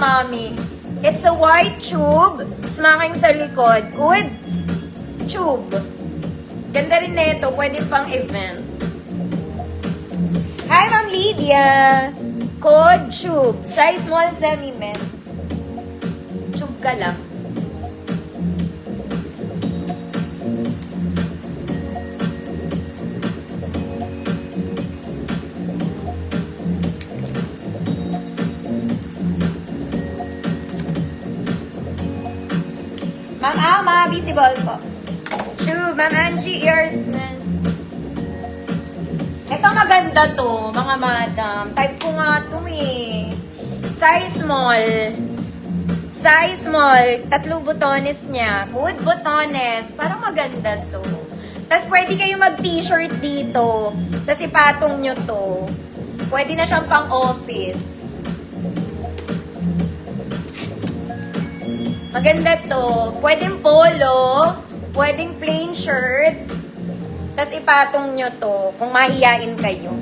mami. It's a white tube. Smaking sa likod. Good tube. Ganda rin na ito. Pwede pang event. Hi, Ma'am Lydia. Code tube. Size small semi-men. Tube ka lang. Ma'am Alma, visible po. Tube. Ma'am Angie, ears na. Ito maganda to, mga madam. Type ko nga to eh. Size small. Size small. 3 botones niya. Good botones. Parang maganda to. Tapos pwede kayo mag-t-shirt dito. Tapos ipatong nyo to. Pwede na siyang pang-office. Maganda to. Pwedeng polo. Pwedeng plain shirt. Tapos ipatong nyo to kung mahihain kayo.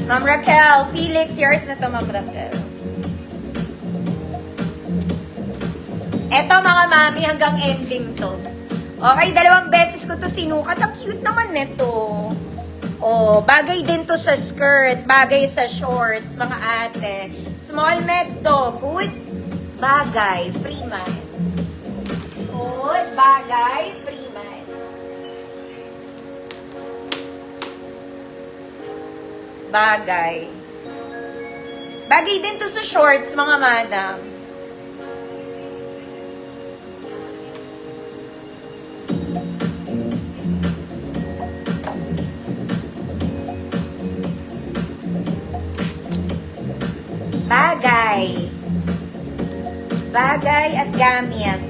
Ma'am Raquel, Felix, yours na to, Ma'am Raquel. Eto mga mami, hanggang ending to. Okay, 2 beses ko to sinukat. Ang cute naman nito. Oh, bagay din to sa skirt, bagay sa shorts, mga ate. Small med to. Good bagay. Free mind. Good bagay. Free mind. Bagay. Bagay din to sa shorts, mga madam. Bagay. Bagay at gamit.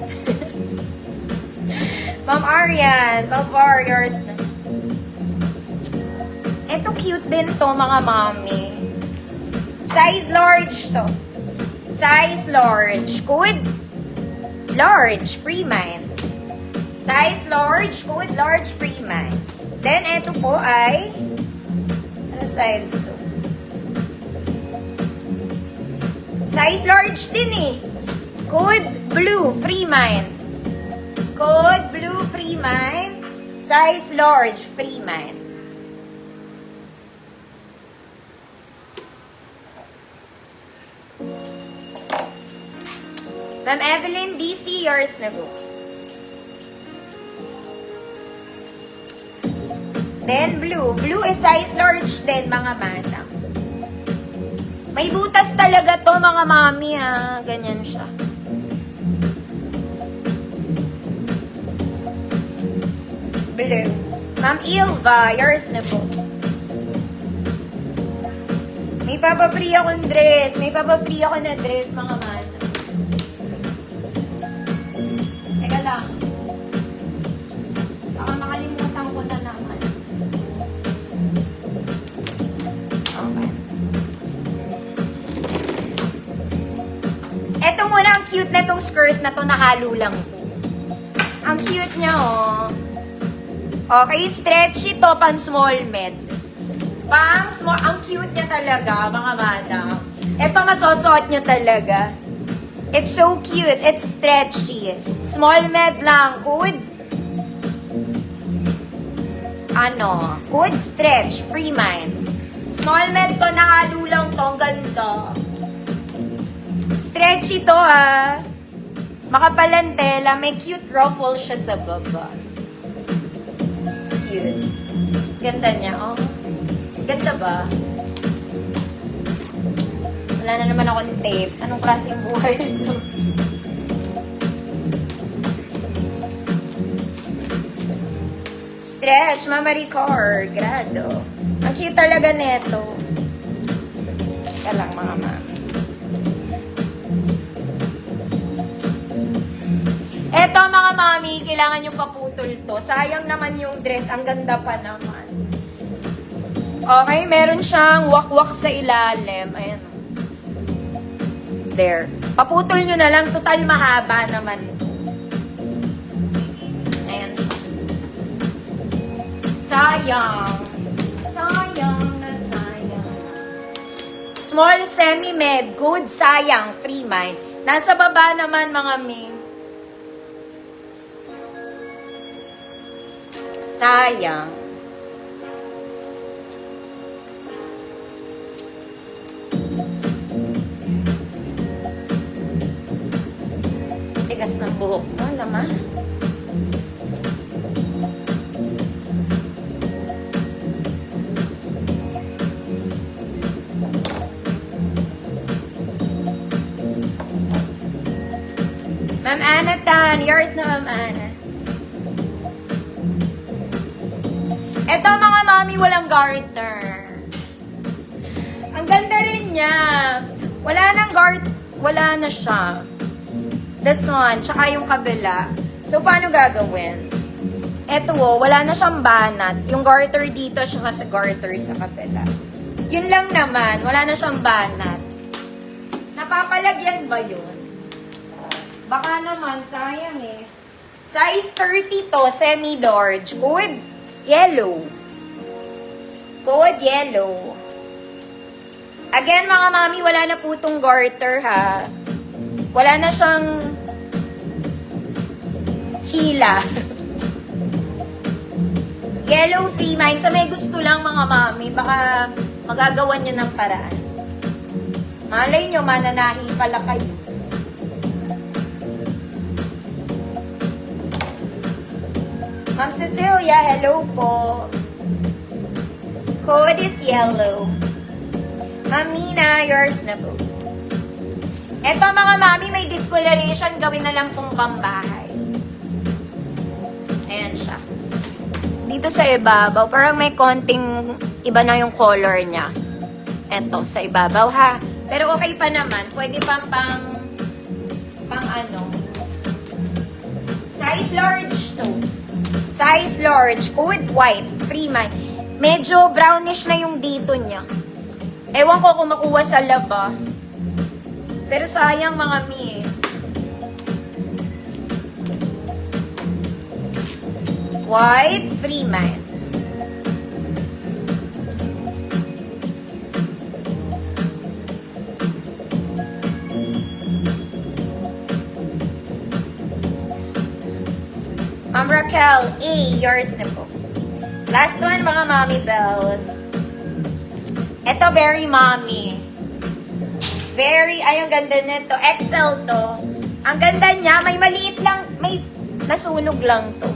Ma'am Arian, Ma'am Warriors. Ito cute din to, mga mami. Size large to. Size large. Good. Large. Free mind. Size large. Good. Large. Free mind. Then, ito po ay ano size to? Size large din eh. Code blue, free mind. Code blue, free mind. Size large, free mind. Ma'am Evelyn, DC, yours na po. Then blue. Blue is size large din, mga madam. May butas talaga to, mga mami, ha. Ganyan siya. Blue. Ma'am Ilva, yours na po. May papapri akong dress. May papapri ako na dress, mga mami. Teka lang. Baka makalimutan ko na naman. Okay. Eto muna, ang cute na tong skirt na to, nahalo lang to. Ang cute niya, oh. Okay, stretchy to, pang small med. Pang small, ang cute niya talaga, mga madam. Eto, masosot niyo talaga. It's so cute, it's stretchy. Small med lang, good. Ano, good stretch, free mind. Small med to, nahalo lang to, ang ganda. Stretchy to, ah. Makapalantela, may cute ruffle siya sa baba. Cute. Ganda niya, oh. Ganda ba? Wala na naman akong tape. Anong klaseng buhay ito? Stretch, Mama Ricor. Grado. Ang cute talaga neto. Ika lang, mga mami. Eto, mga mami, kailangan yung paputol to. Sayang naman yung dress. Ang ganda pa naman. Okay, meron siyang wakwak sa ilalim. Ayan. There. Paputol nyo na lang. Total mahaba naman. Ayan. Sayang. Sayang na sayang. Small semi-med, good, sayang, free mind. Nasa baba naman mga mi. Sayang. Tigas ng buhok mo, alam ah. Ma'am Ana Tan, yours na Ma'am Ana. Eto mga mami, walang garter. Ang ganda rin niya. Wala nang wala na siya. This one, tsaka yung kabila. So, paano gagawin? Eto, wala na siyang banat. Yung garter dito, tsaka sa garter sa kabila. Yun lang naman, wala na siyang banat. Napapalagyan ba yun? Baka naman, sayang eh. Size 30 to, semi-large. Code yellow. Code yellow. Again, mga mami, wala na po itong garter, ha. Wala na siyang hila. Yellow free mind. Sa may gusto lang, mga mami, baka magagawan nyo ng paraan. Malay nyo, mananahi pala kayo. Ma'am Cecilia, hello po. Code is yellow. Ma'am Nina, yours na po. Eto mga mami, may discoloration, gawin na lang pong pambahay. Ayan siya. Dito sa ibabaw, parang may konting iba na yung color niya. Eto, sa ibabaw ha. Pero okay pa naman, pwede pang ano. Size large to. Size large, code white, free mind. Medyo brownish na yung dito niya. Ewan ko kung makuha sa laba. Pero sayang mga mi eh. White, free mind. Ma'am Raquel, A, yours na po. Last one, mga mommy bells. Ito, very mommy. Very, ay, ang ganda nito. XL to. Ang ganda niya, may maliit lang, may nasunog lang to.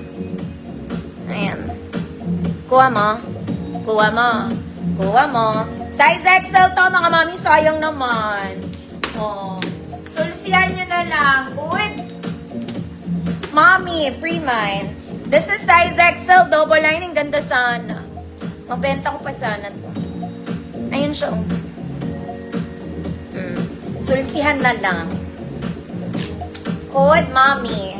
Ayan. Kuha mo. Kuha mo. Kuha mo. Size XL to, mga mommy, sayang naman. Oh. Sulsiyan nyo na lang. Good. Mommy, free mind. This is size XL, double lining, ganda sana. Mabenta ko pa sana to. Ayun siya. Sulsihan na lang. Code, mommy.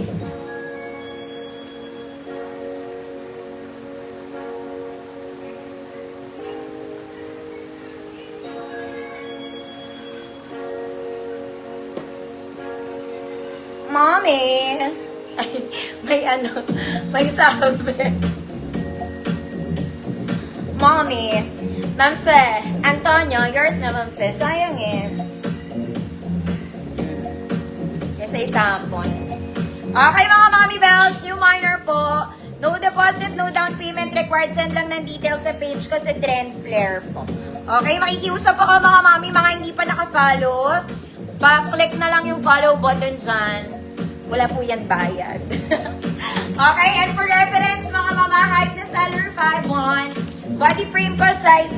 Mommy. Ay, may ano, may sabi. Mommy. Ma'am Fe, Antonio, yours na Ma'am Fe. Sayang eh. Kasi itapon. Okay mga mommy bells, new minor po. No deposit, no down payment required. Send lang ng details sa page ko sa Trend Flare po. Okay, makikiusap ako mga mami, mga hindi pa naka-follow. Pa-click na lang yung follow button dyan. Wala po yan bayad. Okay, and for reference, mga mama, height na seller 5'1". Body frame ko size